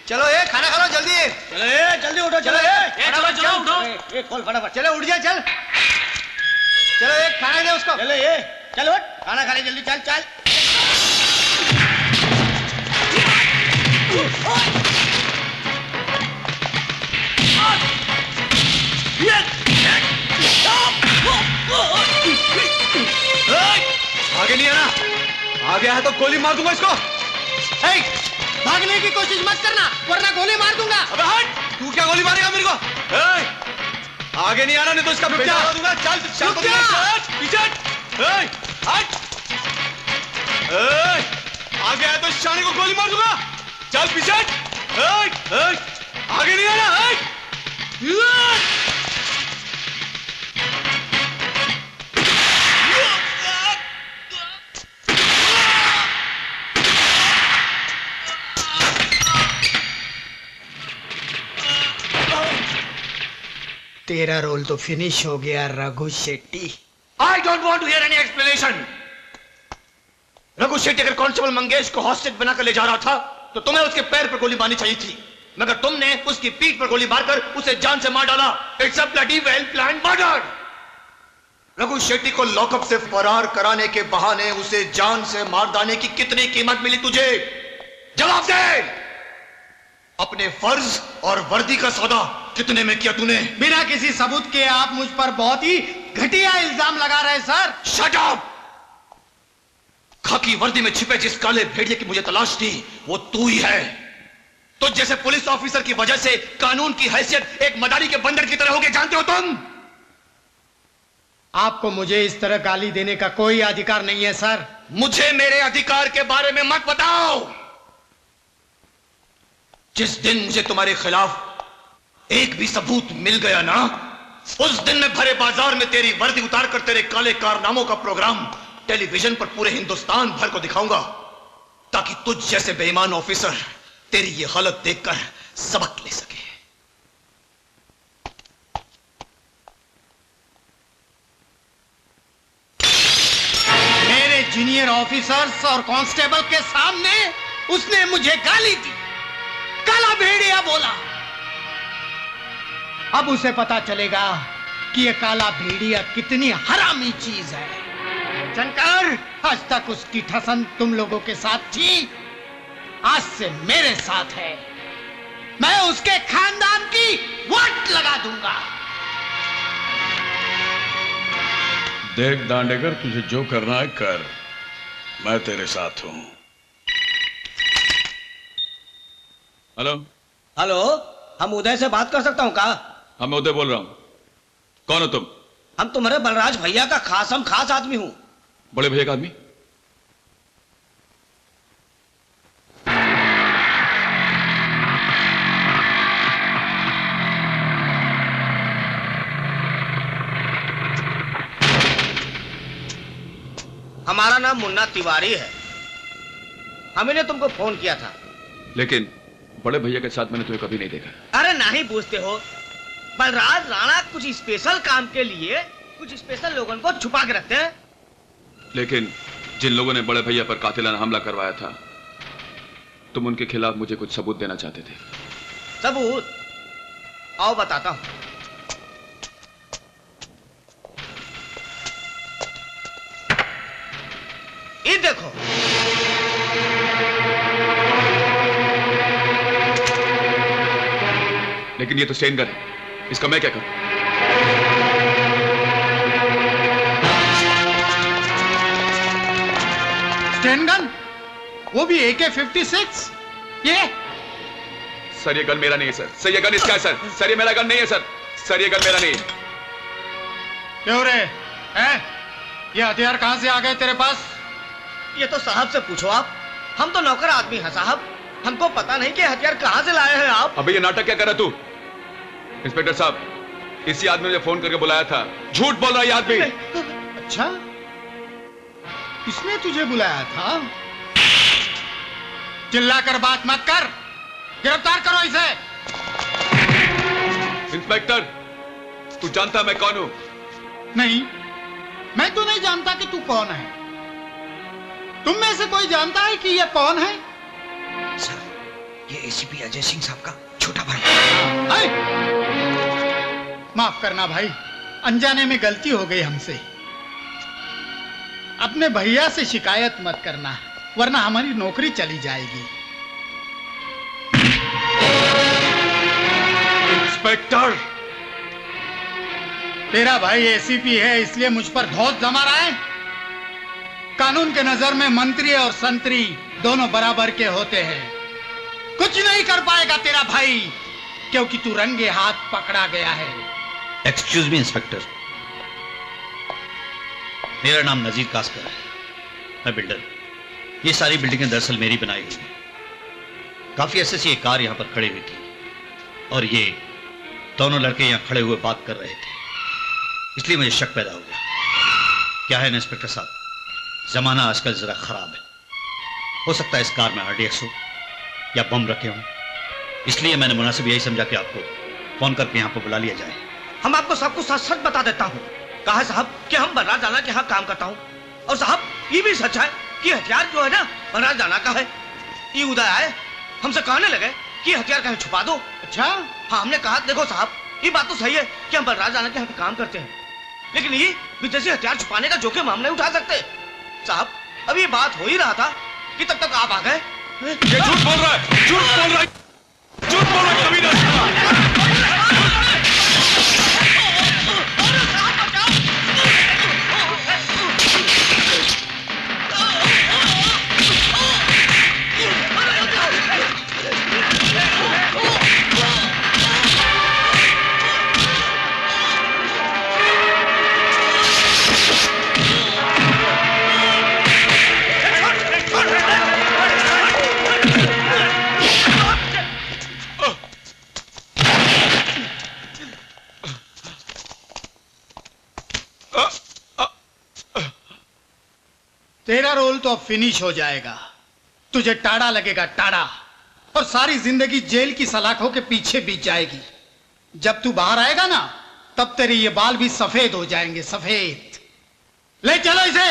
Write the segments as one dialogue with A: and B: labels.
A: चलो ये खाना खा लो जल्दी।
B: चलो ये जल्दी उठो। चलो ये
A: चलो उठो।
B: ये खोल फटाफट।
A: चलो उठ जा चल। चलो ये खाना दे उसको।
B: चलो ये चल उठ खाना खा ले जल्दी चल चल।
A: आगे नहीं आना। आ गया है तो गोली मार दूंगा इसको।
B: भागने की कोशिश मत करना वरना गोली मार दूंगा।
A: अबे हट। तू क्या गोली मारेगा मेरे को? आगे नहीं आना नहीं तो इसका पेट फाड़ दूंगा। चल पीछे हट। आ गया है तो शानी को गोली मार दूंगा। चल पीछे हट। आगे नहीं आना।
B: तेरा रोल तो फिनिश हो गया Raghu Shetty.
A: I don't want to hear any explanation. Raghu Shetty अगर कांस्टेबल मंगेश को हॉस्टेज बनाकर ले जा रहा था तो तुम्हें उसके पैर पर गोली मारनी चाहिए थी, मगर तुमने उसकी पीठ पर गोली मारकर उसे जान से मार डाला। It's a bloody well planned murder. Raghu Shetty को लॉकअप से फरार कराने के बहाने उसे जान से मार डालने की कितनी कीमत मिली तुझे? जवाब दे। अपने फर्ज और वर्दी का सौदा कितने में किया तूने?
B: बिना किसी सबूत के आप मुझ पर बहुत ही घटिया इल्जाम लगा रहे सर।
A: Shut up. खाकी वर्दी में छिपे जिस काले भेड़िए की मुझे तलाश थी वो तू ही है। तो जैसे पुलिस ऑफिसर की वजह से कानून की हैसियत एक मदारी के बंदर की तरह हो गई, जानते हो तुम?
B: आपको मुझे इस तरह गाली देने का कोई अधिकार नहीं है सर।
A: मुझे मेरे अधिकार के बारे में मत बताओ। जिस दिन मुझे तुम्हारे खिलाफ एक भी सबूत मिल गया ना, उस दिन मैं भरे बाजार में तेरी वर्दी उतार कर तेरे काले कारनामों का प्रोग्राम टेलीविजन पर पूरे हिंदुस्तान भर को दिखाऊंगा, ताकि तुझ जैसे बेईमान ऑफिसर तेरी ये हालत देखकर सबक ले सके।
B: मेरे जूनियर ऑफिसर्स और कांस्टेबल के सामने उसने मुझे गाली दी, काला भेड़िया बोला। अब उसे पता चलेगा कि ये काला भेड़िया कितनी हरामी चीज है। शंकर, आज तक उसकी ठसन तुम लोगों के साथ थी, आज से मेरे साथ है। मैं उसके खानदान की वाट लगा दूंगा।
C: देख दांडेकर, तुझे जो करना है कर, मैं तेरे साथ हूं। हेलो
D: हेलो, हम उदय से बात कर सकता हूँ क्या?
C: हाँ, मैं उदय बोल रहा हूँ। कौन हो तुम?
D: हम तुम्हारे बलराज भैया का खास आदमी हूँ।
C: बड़े भैया का आदमी?
D: हमारा नाम मुन्ना तिवारी है। हमने तुमको फोन किया था।
C: लेकिन बड़े भैया के साथ मैंने तुम्हें कभी नहीं देखा।
D: अरे नहीं पूछते हो, बलराज राणा कुछ स्पेशल काम के लिए कुछ स्पेशल लोगों को छुपा के रखते हैं।
C: लेकिन जिन लोगों ने बड़े भैया पर कातिलाना हमला करवाया था, तुम उनके खिलाफ मुझे कुछ सबूत देना चाहते थे।
D: सबूत? आओ बताता हूं। ये देखो,
C: लेकिन ये तो स्टेन गन है, इसका मैं क्या करूं?
B: Sten gun? वो भी AK-56? ये?
C: सर ये गन मेरा नहीं है सर। सर ये गन इसका है सर। सर ये मेरा गन नहीं है सर। सर ये गन मेरा नहीं है।
B: क्यों रे? हैं? ये हथियार कहां से आ गए तेरे पास?
D: ये तो साहब से पूछो आप। हम तो नौकर आदमी हैं साहब, हमको पता नहीं कि हथियार कहां से लाए हैं आप।
C: अबे ये नाटक क्या कर रहा तू? इंस्पेक्टर साहब, इसी आदमी ने मुझे फोन करके बुलाया था। झूठ बोल रहा है ये आदमी।
B: अच्छा, इसने तुझे बुलाया था? चिल्लाकर बात मत कर, गिरफ्तार करो इसे।
C: इंस्पेक्टर, तू जानता मैं कौन हूं?
B: नहीं, मैं तो नहीं जानता कि तू कौन है। तुम में से कोई जानता है कि यह कौन है?
A: ये एसीपी अजय सिंह साहब का छोटा भाई।
B: माफ करना भाई, अनजाने में गलती हो गई हमसे। अपने भैया से शिकायत मत करना, वरना हमारी नौकरी चली जाएगी।
C: इंस्पेक्टर,
B: तेरा भाई एसीपी है इसलिए मुझ पर धौंस जमा रहा है। कानून के नजर में मंत्री और संतरी दोनों बराबर के होते हैं। कुछ नहीं कर पाएगा तेरा भाई, क्योंकि तू रंगे हाथ पकड़ा गया है।
E: एक्सक्यूज मी इंस्पेक्टर, मेरा नाम नजीर कासकर है, मैं बिल्डर। ये सारी बिल्डिंगें दरअसल मेरी बनाई हुई हैं। काफी अरसे से ये कार यहां पर खड़ी हुई थी और ये दोनों लड़के यहां खड़े हुए बात कर रहे थे, इसलिए मुझे शक पैदा हो गया। क्या है ना इंस्पेक्टर साहब, जमाना आजकल जरा खराब है। हो सकता है इस कार में आरडीएक्स हो या बम रखे हों, इसलिए मैंने मुनासिब यही समझा कि आपको फोन करके यहां पर बुला लिया जाए।
D: हम आपको सब कुछ सच सच बता देता हूँ। कहा है साहब कि हम बलराज राणा के यहाँ काम करता हूँ, और साहब ये भी सच है कि हथियार जो है ना बलराज राणा का है। ये उदय आए हमसे कहने लगे कि हथियार कहीं छुपा दो।
B: अच्छा?
D: हाँ, हमने कहा देखो साहब ये बात तो सही है कि हम बलराज राणा के यहाँ काम करते हैं, लेकिन ये विदेशी हथियार छुपाने का जोखिम हम नहीं उठा सकते। साहब अब ये बात हो ही रहा था कि तब तक आप आ गए।
C: ये झूठ बोल रहा है, झूठ बोल रहा है, झूठ बोल रहा है, कभी नहीं।
B: तेरा रोल तो अब फिनिश हो जाएगा। तुझे टाड़ा लगेगा, टाड़ा, और सारी जिंदगी जेल की सलाखों के पीछे बीत जाएगी। जब तू बाहर आएगा ना, तब तेरे ये बाल भी सफेद हो जाएंगे, सफेद। ले चलो इसे।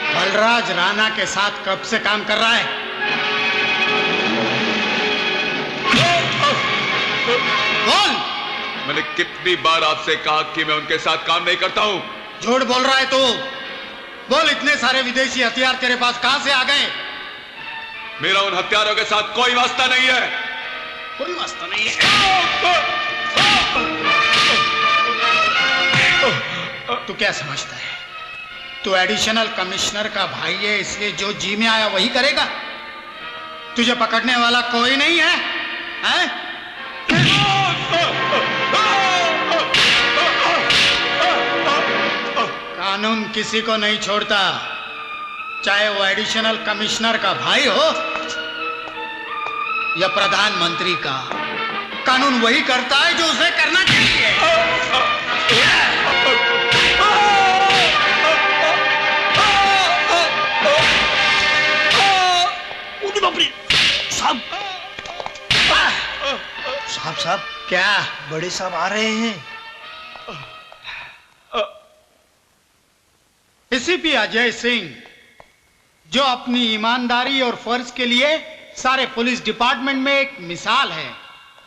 B: बलराज राणा के साथ कब से काम कर रहा है? बोल।
C: मैंने कितनी बार आपसे कहा कि मैं उनके साथ काम नहीं करता हूं।
B: झूठ बोल रहा है तू। बोल, इतने सारे विदेशी हथियार तेरे पास कहां से आ गए?
C: मेरा उन हथियारों के साथ कोई वास्ता नहीं है।
B: कोई वास्ता नहीं है? तू क्या समझता है? तू एडिशनल कमिश्नर का भाई है, इसलिए जो जी में आया वही करेगा? तुझे पकड़ने वाला कोई नहीं है, हैं? कानून किसी को नहीं छोड़ता, चाहे वो एडिशनल कमिश्नर का भाई हो या प्रधानमंत्री का। कानून वही करता है जो उसे करना चाहिए।
A: साहब साहब साहब,
B: क्या?
A: बड़े साहब आ रहे हैं।
B: एसीपी अजय सिंह, जो अपनी ईमानदारी और फर्ज के लिए सारे पुलिस डिपार्टमेंट में एक मिसाल है।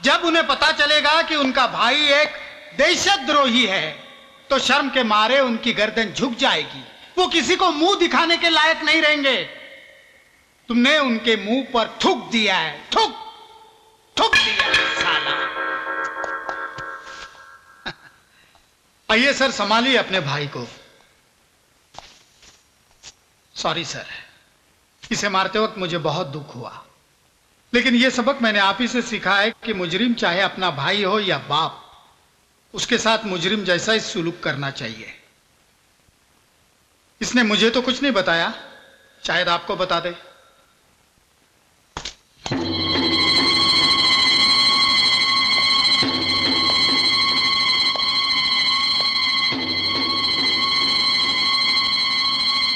B: जब उन्हें पता चलेगा कि उनका भाई एक देशद्रोही है, तो शर्म के मारे उनकी गर्दन झुक जाएगी। वो किसी को मुंह दिखाने के लायक नहीं रहेंगे। तुमने उनके मुंह पर थूक दिया है, थूक थूक दिया है, साला। आइए सर, संभालिए अपने भाई को। सॉरी सर, इसे मारते वक्त मुझे बहुत दुख हुआ, लेकिन यह सबक मैंने आप ही से सीखा है कि मुजरिम चाहे अपना भाई हो या बाप, उसके साथ मुजरिम जैसा ही सुलूक करना चाहिए। इसने मुझे तो कुछ नहीं बताया, शायद आपको बता दे।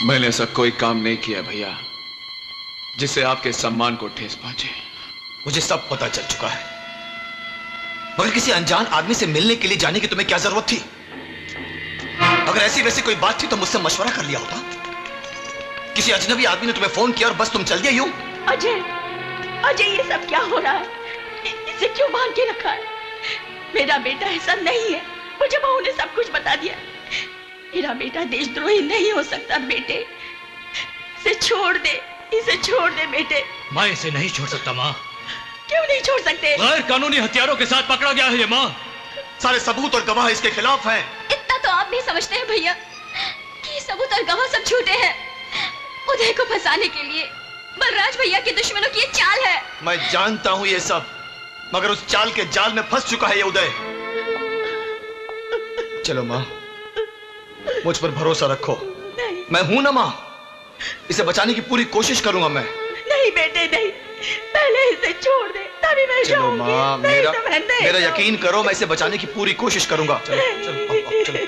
C: मैंने ऐसा कोई काम नहीं किया भैया जिससे आपके सम्मान को ठेस पहुंचे।
A: मुझे सब पता चल चुका है। मगर किसी अनजान आदमी से मिलने के लिए जाने की तुम्हें क्या जरूरत थी? अगर ऐसी वैसी कोई बात थी तो मुझसे मशवरा कर लिया होता। किसी अजनबी आदमी ने तुम्हें फोन किया और बस तुम चल गए यूं?
F: अजय, अजय ये सब क्या हो रहा है? इसे क्यों बांध के रखा है? मेरा बेटा ऐसा नहीं है। मुझे बहू ने सब कुछ बता दिया। मेरा बेटा देशद्रोही नहीं हो सकता। बेटे, इसे छोड़ दे, इसे छोड़ दे बेटे।
E: माँ इसे नहीं छोड़ सकता माँ।
F: क्यों नहीं छोड़ सकते?
E: गैर कानूनी हथियारों के साथ पकड़ा गया है ये माँ।
A: सारे सबूत और गवाह इसके खिलाफ हैं।
F: इतना तो आप भी समझते हैं भैया कि सबूत और गवाह सब झूठे हैं। उदय को फंसाने के लिए बलराज भैया के दुश्मनों की ये चाल है।
A: मैं जानता हूं ये सब, मगर उस चाल के जाल में फंस चुका है ये उदय। चलो माँ, मुझ पर भरोसा रखो।
F: नहीं।
A: मैं हूं ना माँ, इसे बचाने की पूरी कोशिश करूंगा मैं।
F: नहीं बेटे नहीं, पहले इसे छोड़ दे तभी मैं
A: चलो
F: जाऊंगी।
A: माँ,
F: नहीं
A: मेरा
F: तो मैं नहीं
A: मेरा
F: जाऊंगी।
A: यकीन करो, मैं इसे बचाने की पूरी कोशिश करूंगा। चलो चलो आओ, चलो,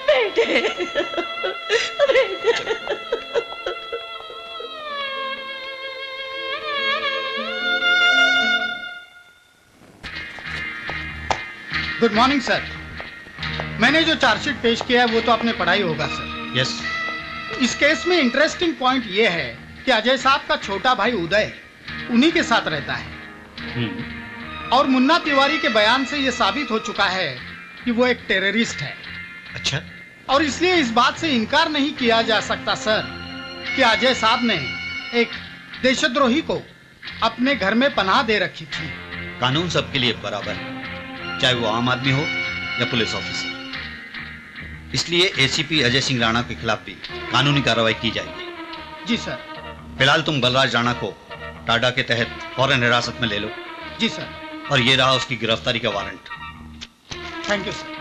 F: बेटे, बेटे।
B: Good morning sir. मैंने जो चार्जशीट पेश किया है वो तो आपने पढ़ा ही होगा सर।
E: यस।
B: इस केस में इंटरेस्टिंग पॉइंट ये है कि अजय साहब का छोटा भाई उदय उन्हीं के साथ रहता है और मुन्ना तिवारी के बयान से ये साबित हो चुका है कि वो एक टेररिस्ट है।
E: अच्छा।
B: और इसलिए इस बात से इनकार नहीं किया जा सकता सर कि अजय साहब ने एक देशद्रोही को अपने घर में पनाह दे रखी थी।
E: कानून सबके लिए बराबर है, चाहे वो आम आदमी हो या पुलिस ऑफिसर। इसलिए एसीपी अजय सिंह राणा के खिलाफ भी कानूनी कार्रवाई की जाएगी।
B: जी सर।
E: फिलहाल तुम बलराज राणा को टाडा के तहत फौरन हिरासत में ले लो।
B: जी सर।
E: और ये रहा उसकी गिरफ्तारी का वारंट।
B: Thank you sir.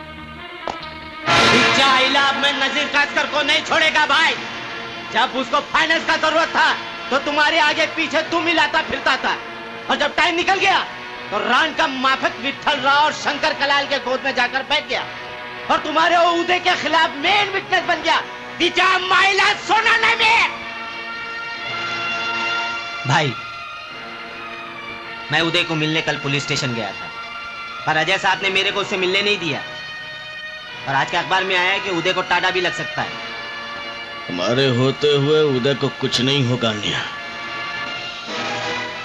G: इलाब में नजीर कासकर को नहीं छोड़ेगा भाई। जब उसको फाइनेंस का जरूरत था तो तुम्हारे आगे पीछे तुम हिलाता फिरता था, और जब टाइम निकल गया तो रान का माफक विठल राव और शंकर कलाल के गोद में जाकर बैठ गया और तुम्हारे उदय के खिलाफ मेन विटनेस बन गया। दिचा माइला सोना में। भाई, मैं उदय को मिलने कल पुलिस स्टेशन गया था, पर अजय साहब ने मेरे को उससे मिलने नहीं दिया। और आज के अखबार में आया है कि उदय को टाडा भी लग सकता है।
H: हमारे होते हुए उदय को कुछ नहीं होगा अन्या।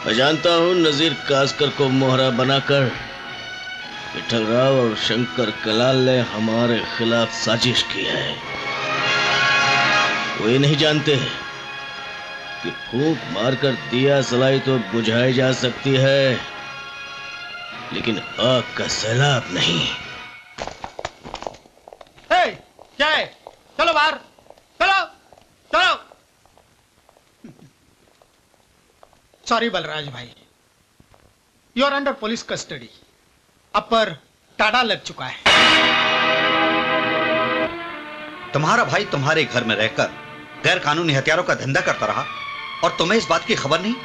H: मैं जानता हूं नजीर कासकर को मोहरा बनाकर विठल राव और शंकर कलाल ने हमारे खिलाफ साजिश की है। वो ये नहीं जानते कि फूंक मारकर दिया सलाई तो बुझाई जा सकती है, लेकिन आग का सैलाब नहीं।
B: क्या है? चलो बाहर, चलो चलो। सॉरी बलराज भाई, you are under police custody. अब पर टाडा लग चुका है।
E: तुम्हारा भाई तुम्हारे घर में रहकर गैर कानूनी हथियारों का धंधा करता रहा और तुम्हें इस बात की खबर नहीं?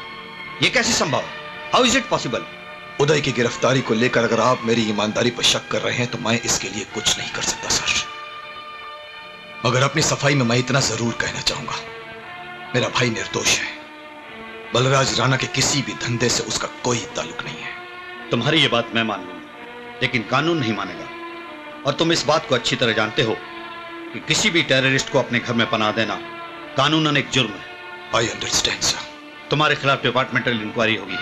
E: ये कैसे संभव? How is it possible?
A: Uday की गिरफ्तारी को लेकर अगर आप मेरी ईमानदारी पर शक कर रहे हैं तो मैं इसके लिए कुछ नहीं कर सकता सर। मगर अपनी सफाई में मैं इतना जरूर कहना चाहूंगा, मेरा भाई निर्दोष है। बलराज राणा के किसी भी धंधे से उसका कोई ताल्लुक नहीं है।
E: तुम्हारी ये बात मैं मान लूंगा, लेकिन कानून नहीं मानेगा। और तुम इस बात को अच्छी तरह जानते हो कि किसी भी टेररिस्ट को अपने घर में पनाह देना कानूनन एक जुर्म है।
A: I understand sir.
E: तुम्हारे खिलाफ डिपार्टमेंटल इंक्वायरी होगी,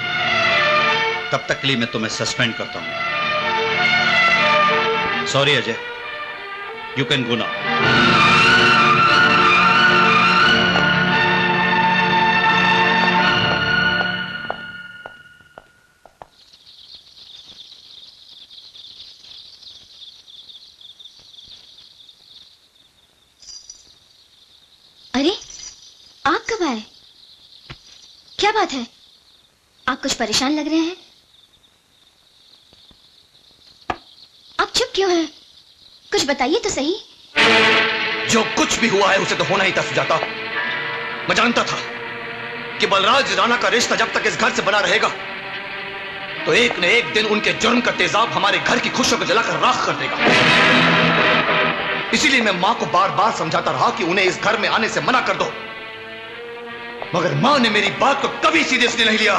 E: तब तक के लिए मैं तुम्हें सस्पेंड करता हूं। Sorry Ajay, you can go now.
I: अरे आप कब आए? क्या बात है? आप कुछ परेशान लग रहे हैं। आप चुप क्यों हैं? कुछ बताइए तो सही।
A: जो कुछ भी हुआ है उसे तो होना ही था सुजाता। मैं जानता था कि बलराज राणा का रिश्ता जब तक इस घर से बना रहेगा तो एक न एक दिन उनके जुर्म का तेजाब हमारे घर की खुशियों को जलाकर राख कर देगा। इसीलिए मैं मां को बार बार समझाता रहा कि उन्हें इस घर में आने से मना कर दो, मगर मां ने मेरी बात को कभी सीरियसली नहीं लिया।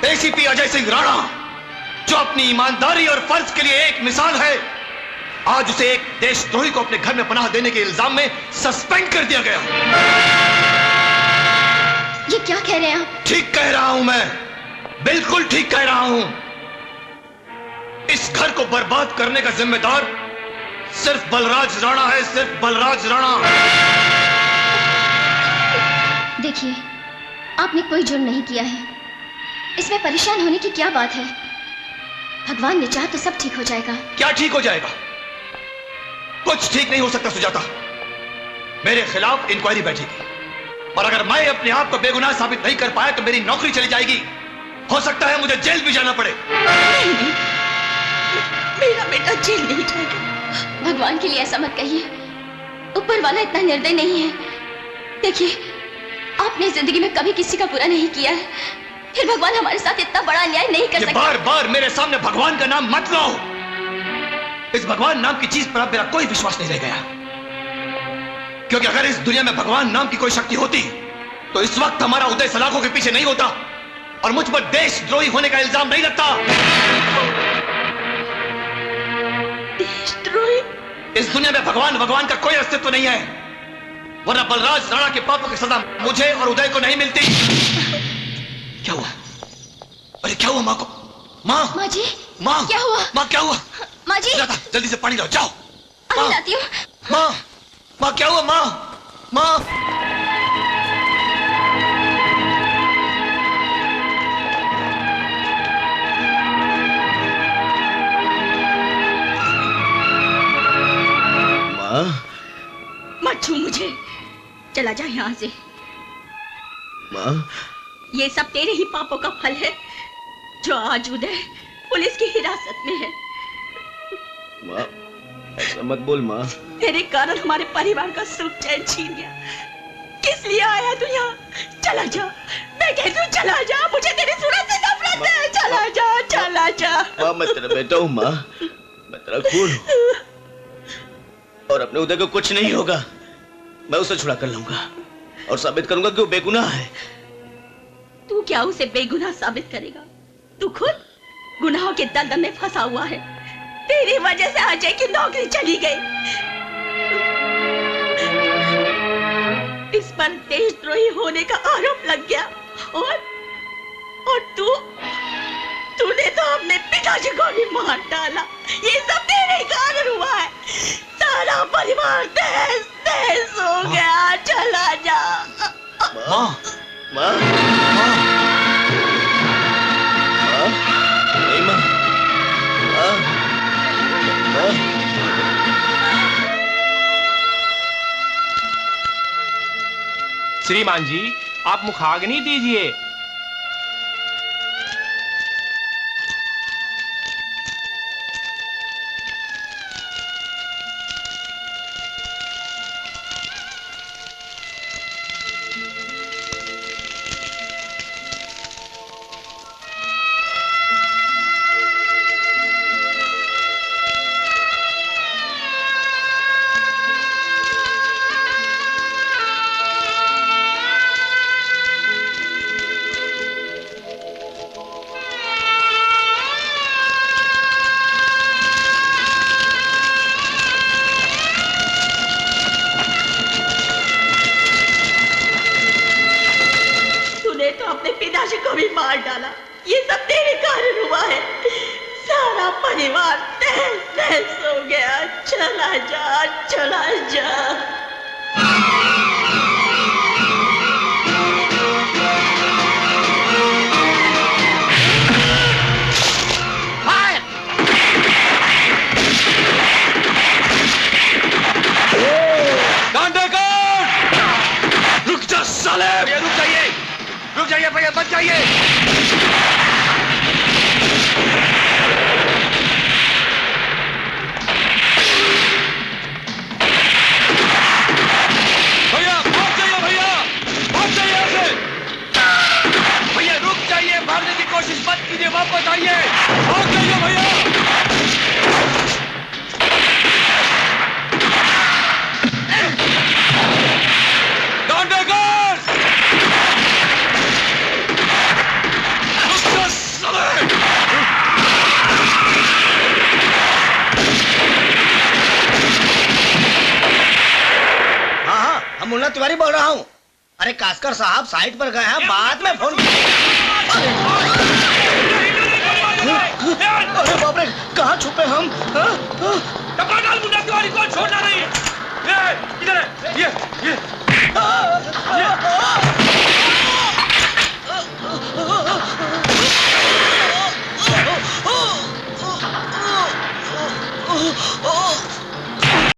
A: एसीपी अजय सिंह राणा, अपनी ईमानदारी और फर्ज के लिए एक मिसाल है, आज उसे एक देशद्रोही को अपने घर में पनाह देने के इल्जाम में सस्पेंड कर दिया गया।
I: ये क्या कह रहे हैं आप?
A: ठीक कह रहा हूं मैं, बिल्कुल ठीक कह रहा हूं। इस घर को बर्बाद करने का जिम्मेदार सिर्फ बलराज राणा है, सिर्फ बलराज राणा।
I: देखिए, आपने कोई जुर्म नहीं किया है, इसमें परेशान होने की क्या बात है? भगवान ने चाहा तो सब ठीक हो जाएगा।
A: क्या ठीक हो जाएगा? कुछ ठीक नहीं हो सकता सुजाता। मेरे खिलाफ इंक्वायरी बैठेगी और अगर मैं अपने आप को बेगुनाह साबित नहीं कर पाया तो मेरी नौकरी चली जाएगी। हो सकता है मुझे जेल भी जाना पड़े।
F: नहीं, मेरा बेटा जेल नहीं जाएगा।
I: भगवान के लिए ऐसा मत कहिए, ऊपर वाला इतना निर्दयी नहीं है। देखिए, आपने जिंदगी में कभी किसी का बुरा नहीं किया है, फिर भगवान हमारे साथ इतना बड़ा अन्याय नहीं कर सकता।
A: बार बार मेरे सामने भगवान का नाम मत लो। इस भगवान नाम की चीज पर अब मेरा कोई विश्वास नहीं रह गया, क्योंकि अगर इस दुनिया में भगवान नाम की कोई शक्ति होती तो इस वक्त हमारा उदय सलाखों के पीछे नहीं होता और मुझ पर देशद्रोही होने का इल्जाम नहीं लगता।
F: देशद्रोही?
A: इस दुनिया में भगवान का कोई अस्तित्व नहीं है, वरना बलराज राणा के पापों की सजा मुझे और उदय को नहीं मिलती। क्या हुआ? अरे क्या हुआ माँ को? माँ
I: जी,
A: माँ
I: क्या हुआ?
A: माँ क्या हुआ?
I: माँ जी,
A: जल्दी से पानी लाओ, जाओ।
I: अभी लाती हूँ।
A: माँ क्या हुआ? माँ माँ
F: मत छू मुझे, चला जा यहाँ से।
H: माँ,
F: ये सब तेरे ही पापों का फल है जो आज उदय पुलिस की हिरासत में है।
H: माँ, ऐसा मत बोल माँ।
F: तेरे कारण हमारे परिवार का सुख चैन छीन गया। किस लिए आया तू यहाँ? चला जा, मैं कहती हूँ चला जा, मुझे तेरी सूरत से नफरत है। चला जा, चला जा।
H: माँ, मैं तेरा बेटा हूँ माँ, मैं तेरा खून हूँ और अपने उदय को कुछ नहीं होगा। मैं उसे छुड़ा कर लाऊंगा और साबित करूंगा कि वो बेगुनाह है।
F: तू क्या उसे बेगुनाह साबित करेगा? तू खुद गुनाहों के दलदल में फंसा हुआ है। तेरी वजह से अजय की नौकरी चली गई। इस पर देशद्रोही होने का आरोप लग गया और तूने तो अपने पिताजी को भी मार डाला। ये सब तेरे कारण हुआ है। सारा परिवार तहस तहस हो गया। चला जा।
H: माँ, माँ, माँ, नहीं माँ, माँ, माँ।
J: श्रीमान जी, आप मुखाग्नि दीजिए।
D: मुन्ना तिवारी बोल रहा हूँ। अरे कास्कर साहब साइट पर गए हैं, बाद में फोन। अरे बाप रे, कहाँ छुपे हम?
J: टपका डाल मुन्ना तिवारी को, छोड़ना नहीं। इधर है, ये